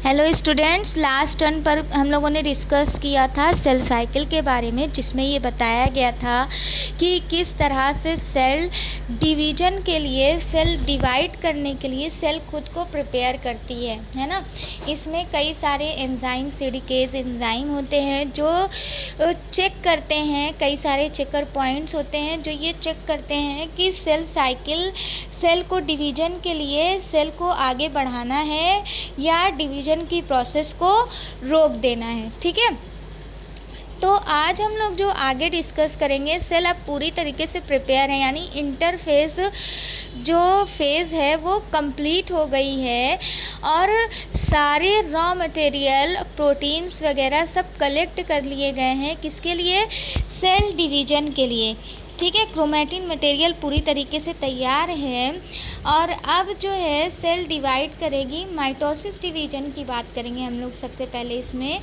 Hello students, last turn पर हम लोगों ने डिस्कस किया था सेल साइकिल के बारे में, जिसमें ये बताया गया था कि किस तरह से सेल डिवीज़न के लिए, सेल डिवाइड करने के लिए सेल खुद को प्रिपेयर करती है ना। इसमें कई सारे एंजाइम, सीडिकेज एंजाइम होते हैं जो चेक करते हैं, कई सारे चेकर पॉइंट्स होते हैं जो ये चेक करते हैं कि सेल साइकिल, सेल को डिवीज़न के लिए सेल को आगे बढ़ाना है या डिवीज़न की प्रोसेस को रोक देना है। ठीक है, तो आज हम लोग जो आगे डिस्कस करेंगे, सेल अब पूरी तरीके से प्रिपेयर है, यानी इंटरफेस जो फेज़ है वो कंप्लीट हो गई है और सारे रॉ मटेरियल, प्रोटीन्स वगैरह सब कलेक्ट कर लिए गए हैं। किसके लिए? सेल डिवीज़न के लिए। ठीक है, क्रोमैटिन मटेरियल पूरी तरीके से तैयार है और अब जो है सेल डिवाइड करेगी। माइटोसिस डिवीज़न की बात करेंगे हम लोग सबसे पहले इसमें।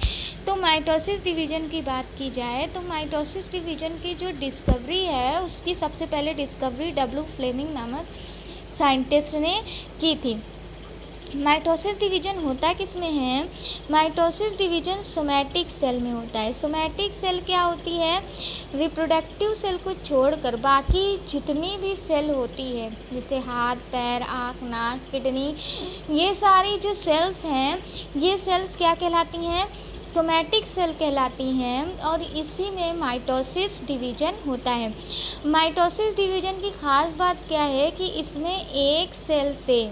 तो माइटोसिस डिवीज़न की बात की जाए तो माइटोसिस डिवीज़न की जो डिस्कवरी है, उसकी सबसे पहले डिस्कवरी डब्ल्यू फ्लेमिंग नामक साइंटिस्ट ने की थी। माइटोसिस डिवीज़न होता किस में है? माइटोसिस डिवीज़न सोमैटिक सेल में होता है। सोमैटिक सेल क्या होती है? रिप्रोडक्टिव सेल को छोड़कर बाकी जितनी भी सेल होती है, जैसे हाथ, पैर, आँख, नाक, किडनी, ये सारी जो सेल्स हैं, ये सेल्स क्या कहलाती हैं? सोमैटिक सेल कहलाती हैं और इसी में माइटोसिस डिवीज़न होता है। माइटोसिस डिवीज़न की ख़ास बात क्या है कि इसमें एक सेल से,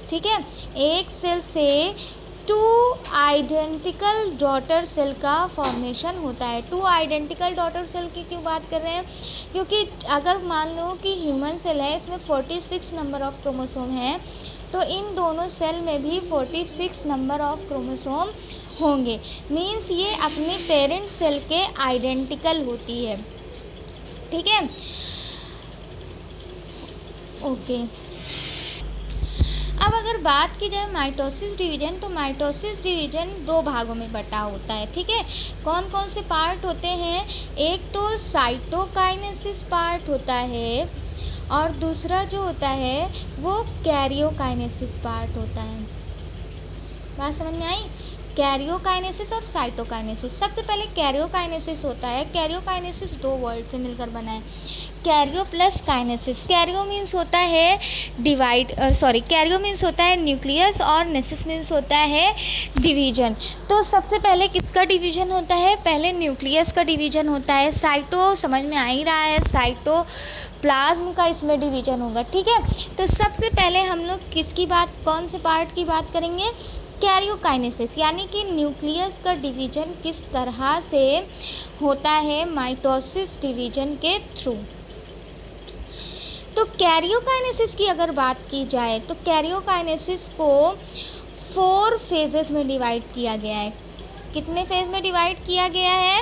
ठीक है, एक सेल से 2 आइडेंटिकल डॉटर सेल का फॉर्मेशन होता है। 2 आइडेंटिकल डॉटर सेल की क्यों बात कर रहे हैं? क्योंकि अगर मान लो कि ह्यूमन सेल है, इसमें 46 नंबर ऑफ़ क्रोमोसोम हैं, तो इन दोनों सेल में भी 46 नंबर ऑफ़ क्रोमोसोम होंगे। मीन्स ये अपने पेरेंट सेल के आइडेंटिकल होती है। ठीक है, ओके। अब अगर बात की जाए माइटोसिस डिवीज़न, तो माइटोसिस डिवीज़न 2 भागों में बटा होता है। ठीक है, कौन कौन से पार्ट होते हैं? एक तो साइटोकाइनेसिस पार्ट होता है और दूसरा जो होता है वो कैरियोकाइनेसिस पार्ट होता है। बात समझ में आई? कैरियोकाइनेसिस और साइटोकाइनेसिस। सबसे पहले कैरियोकाइनेसिस होता है। कैरियोकाइनेसिस 2 वर्ड से मिलकर बना है, Cairo plus kinesis. Cairo means होता है कैरियो मीन्स होता है न्यूक्लियस और नेसिस मीन्स होता है डिवीज़न। तो सबसे पहले किसका डिवीज़न होता है? पहले न्यूक्लियस का डिवीज़न होता है। साइटो समझ में आ ही रहा है, साइटोप्लाज्म का इसमें डिवीज़न होगा। ठीक है, तो सबसे पहले हम लोग किसकी बात, कौन से पार्ट की बात करेंगे? कैरियोकाइनेसिस, यानी कि न्यूक्लियस का डिवीज़न किस तरह से होता है माइटोसिस डिवीज़न के थ्रू। तो कैरियोकाइनेसिस की अगर बात की जाए तो कैरियोकाइनेसिस को 4 फेजेस में डिवाइड किया गया है। कितने फेज में डिवाइड किया गया है?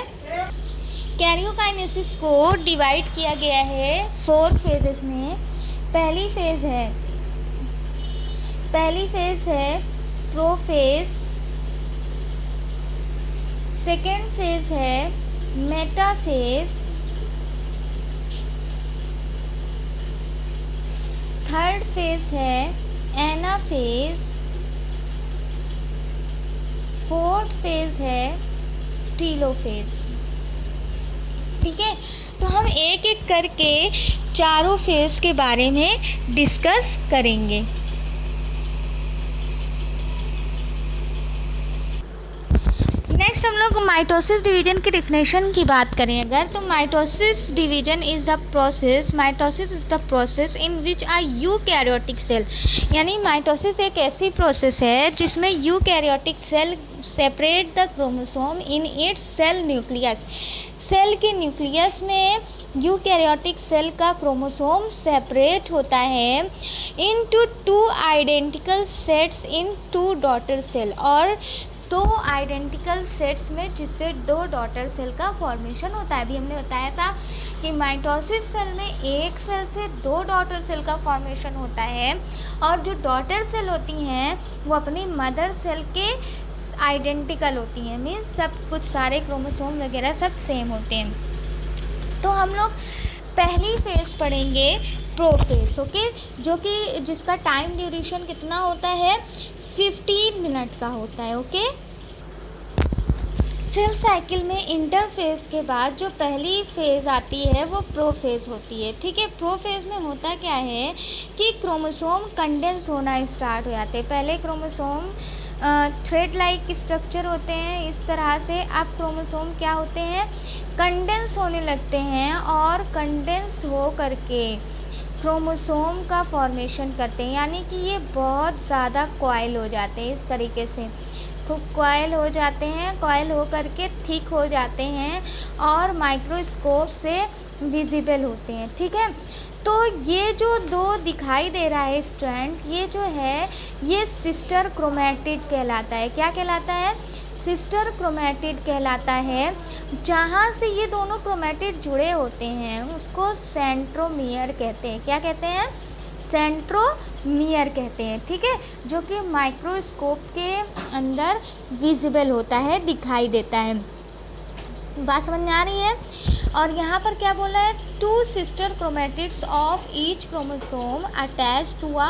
कैरियोकाइनेसिस को डिवाइड किया गया है 4 फेजेस में। पहली फेज है प्रोफेज, सेकेंड फेज है मेटाफेज, थर्ड फेज है एनाफेज, फोर्थ फेज है टीलोफेज। ठीक है, तो हम एक एक करके चारों फेज के बारे में डिस्कस करेंगे। नेक्स्ट हम लोग माइटोसिस डिवीज़न की डिफिनेशन की बात करें अगर, तो mitosis division is the process, mitosis is the process in which a eukaryotic cell, यानी माइटोसिस एक ऐसी प्रोसेस है जिसमें eukaryotic cell separate the chromosome in its cell nucleus. Cell के न्यूक्लियस में यूकैरियोटिक सेल का क्रोमोसोम सेपरेट होता है into 2 identical sets in 2 daughter cell, और 2 आइडेंटिकल सेट्स में जिससे 2 डॉटर सेल का फॉर्मेशन होता है। अभी हमने बताया था कि माइटोसिस सेल में एक सेल से 2 डॉटर सेल का फॉर्मेशन होता है और जो डॉटर सेल होती हैं वो अपनी मदर सेल के आइडेंटिकल होती हैं। मीन्स सब कुछ, सारे क्रोमोसोम वगैरह सब सेम होते हैं। तो हम लोग पहली फेज़ पढ़ेंगे प्रोफेज, ओके, जो कि जिसका टाइम ड्यूरेशन कितना होता है 15 मिनट का होता है। ओके, सेल साइकिल में इंटरफेज के बाद जो पहली फेज़ आती है वो प्रोफेज़ होती है। ठीक है, प्रोफेज़ में होता क्या है कि क्रोमोसोम कंडेंस होना स्टार्ट हो जाते हैं। पहले क्रोमोसोम थ्रेड लाइक स्ट्रक्चर होते हैं, इस तरह से अब क्रोमोसोम क्या होते हैं, कंडेंस होने लगते हैं और कंडेंस हो करके क्रोमोसोम का फॉर्मेशन करते हैं, यानी कि ये बहुत ज़्यादा कॉइल हो जाते हैं। इस तरीके से खूब कॉइल हो जाते हैं, कॉइल हो करके थिक हो जाते हैं और माइक्रोस्कोप से विजिबल होते हैं। ठीक है, तो ये जो दो दिखाई दे रहा है स्ट्रैंड, ये जो है ये सिस्टर क्रोमैटिड कहलाता है। क्या कहलाता है, सिस्टर क्रोमैटिड कहलाता है। जहाँ से ये दोनों क्रोमैटिड जुड़े होते हैं उसको सेंट्रोमियर कहते हैं। क्या कहते हैं, सेंट्रोमियर कहते हैं। ठीक है, जो कि माइक्रोस्कोप के अंदर विजिबल होता है, दिखाई देता है। बात समझ में आ रही है। और यहाँ पर क्या बोला है, 2 sister chromatids of each chromosome attach to a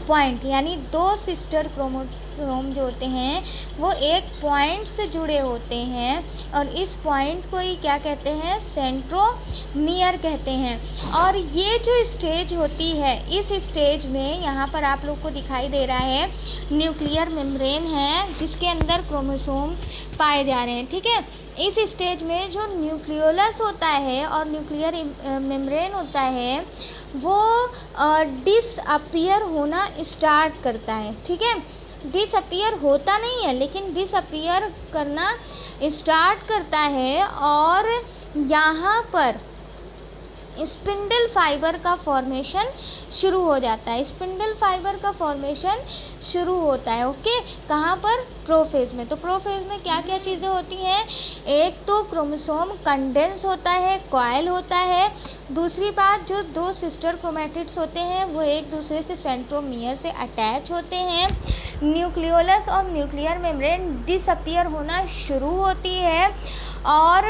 point, यानी 2 सिस्टर क्रोमोसोम जो होते हैं वो एक पॉइंट से जुड़े होते हैं और इस पॉइंट को ही क्या कहते हैं, सेंट्रोमियर कहते हैं। और ये जो स्टेज होती है, इस स्टेज में यहाँ पर आप लोग को दिखाई दे रहा है न्यूक्लियर मेम्ब्रेन है जिसके अंदर क्रोमोसोम पाए जा रहे हैं। ठीक है, इस स्टेज में जो न्यूक्लियोलस होता है और न्यूक्लियर मेम्ब्रेन होता है वो डिसअपियर होना स्टार्ट करता है। ठीक है, डिसअपियर होता नहीं है लेकिन डिसअपियर करना स्टार्ट करता है और यहाँ पर स्पिंडल फाइबर का फॉर्मेशन शुरू हो जाता है। स्पिंडल फाइबर का फॉर्मेशन शुरू होता है। ओके, कहाँ पर, प्रोफेज में। तो प्रोफेज में क्या क्या चीज़ें होती हैं, एक तो क्रोमोसोम कंडेंस होता है, कॉइल होता है। दूसरी बात, जो 2 सिस्टर क्रोमैटिड्स होते हैं वो एक दूसरे से सेंट्रोमियर से अटैच होते हैं। न्यूक्लियोलस और न्यूक्लियर मेम्ब्रेन डिसअपियर होना शुरू होती है और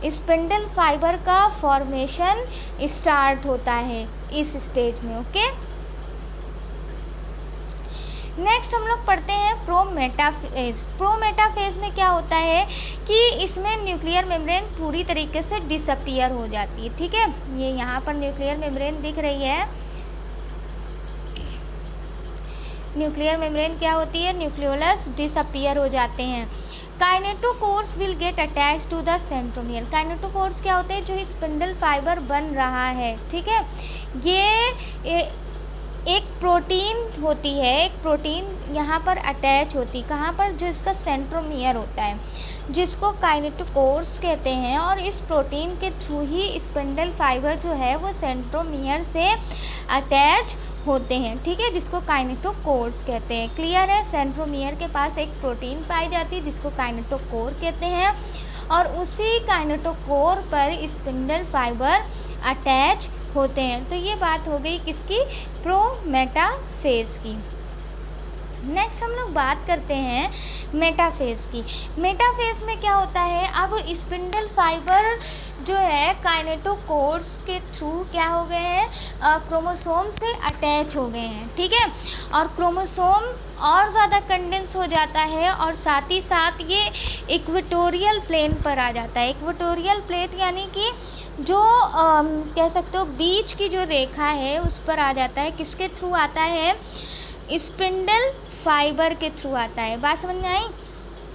स्पिंडल फाइबर का फॉर्मेशन स्टार्ट होता है इस स्टेज में। ओके, नेक्स्ट हम लोग पढ़ते हैं प्रोमेटाफेज। प्रोमेटाफेज में क्या होता है कि इसमें न्यूक्लियर मेम्ब्रेन पूरी तरीके से डिसअपियर हो जाती है। ठीक है, ये यहाँ पर न्यूक्लियर मेम्ब्रेन दिख रही है। न्यूक्लियर मेम्ब्रेन क्या होती है, न्यूक्लियोलस डिसअपियर हो जाते हैं। Kinetochores will get attach to the centromere. Kinetochores क्या होते हैं, जो स्पिंडल फाइबर बन रहा है। ठीक है, ये एक प्रोटीन होती है, एक प्रोटीन यहाँ पर अटैच होती, कहाँ पर, जो इसका सेंट्रोमियर होता है जिसको काइनेटोकोर्स कहते हैं। और इस प्रोटीन के थ्रू ही स्पिंडल फाइबर जो है वो सेंट्रोमियर से अटैच होते हैं। ठीक है, जिसको काइनेटोकोर्स कहते हैं। क्लियर है, सेंट्रोमियर के पास एक प्रोटीन पाई जाती है जिसको काइनेटोकोर कहते हैं और उसी काइनेटोकोर पर स्पिंडल फाइबर अटैच होते हैं। तो ये बात हो गई किसकी, प्रोमेटाफेज की। नेक्स्ट हम लोग बात करते हैं मेटाफेज की। मेटाफेज में क्या होता है, अब स्पिंडल फाइबर जो है काइनेटोकोर्स के थ्रू क्या हो गए हैं, क्रोमोसोम से अटैच हो गए हैं। ठीक है, और क्रोमोसोम और ज़्यादा कंडेंस हो जाता है और साथ ही साथ ये इक्वेटोरियल प्लेन पर आ जाता है। इक्वेटोरियल प्लेन यानी कि जो कह सकते हो बीच की जो रेखा है उस पर आ जाता है। किसके थ्रू आता है, स्पिंडल फाइबर के थ्रू आता है। बात समझ में आई,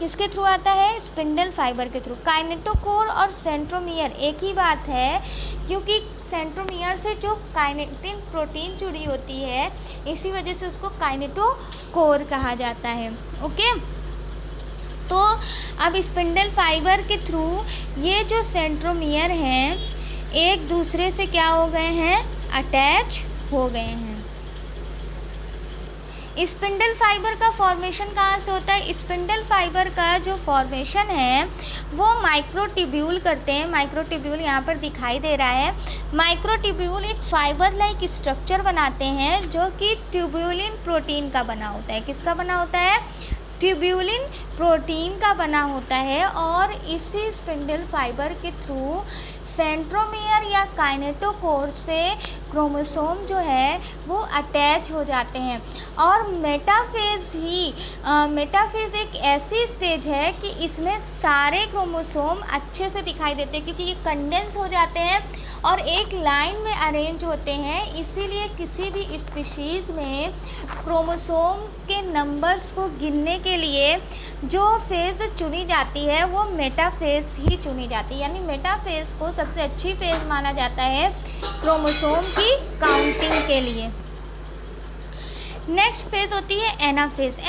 किसके थ्रू आता है, स्पिंडल फाइबर के थ्रू। काइनेटोकोर और सेंट्रोमियर एक ही बात है, क्योंकि सेंट्रोमियर से जो काइनेटिन प्रोटीन जुड़ी होती है इसी वजह से उसको काइनेटोकोर कहा जाता है। ओके, तो अब स्पिंडल फाइबर के थ्रू ये जो सेंट्रोमियर हैं एक दूसरे से क्या हो गए हैं, अटैच हो गए हैं। स्पिंडल फाइबर का फॉर्मेशन कहाँ से होता है, स्पिंडल फाइबर का जो फॉर्मेशन है वो माइक्रोट्यूब्यूल करते हैं। माइक्रोट्यूब्यूल यहाँ पर दिखाई दे रहा है। माइक्रोट्यूब्यूल एक फाइबर लाइक स्ट्रक्चर बनाते हैं जो कि ट्यूब्यूलिन प्रोटीन का बना होता है। किसका बना होता है, ट्यूब्यूलिन प्रोटीन का बना होता है और इसी स्पिंडल फाइबर के थ्रू सेंट्रोमियर या काइनेटोकोर से क्रोमोसोम जो है वो अटैच हो जाते हैं। और मेटाफेज एक ऐसी स्टेज है कि इसमें सारे क्रोमोसोम अच्छे से दिखाई देते हैं, क्योंकि ये कंडेंस हो जाते हैं और एक लाइन में अरेंज होते हैं। इसीलिए किसी भी स्पीशीज़ में क्रोमोसोम के नंबर्स को गिनने के लिए जो फेज़ चुनी जाती है वो मेटाफेज ही चुनी जाती है। यानी मेटाफेज को सबसे अच्छी फेज़ माना जाता है क्रोमोसोम की काउंटिंग के लिए। नेक्स्ट फेज़ होती है एनाफेज।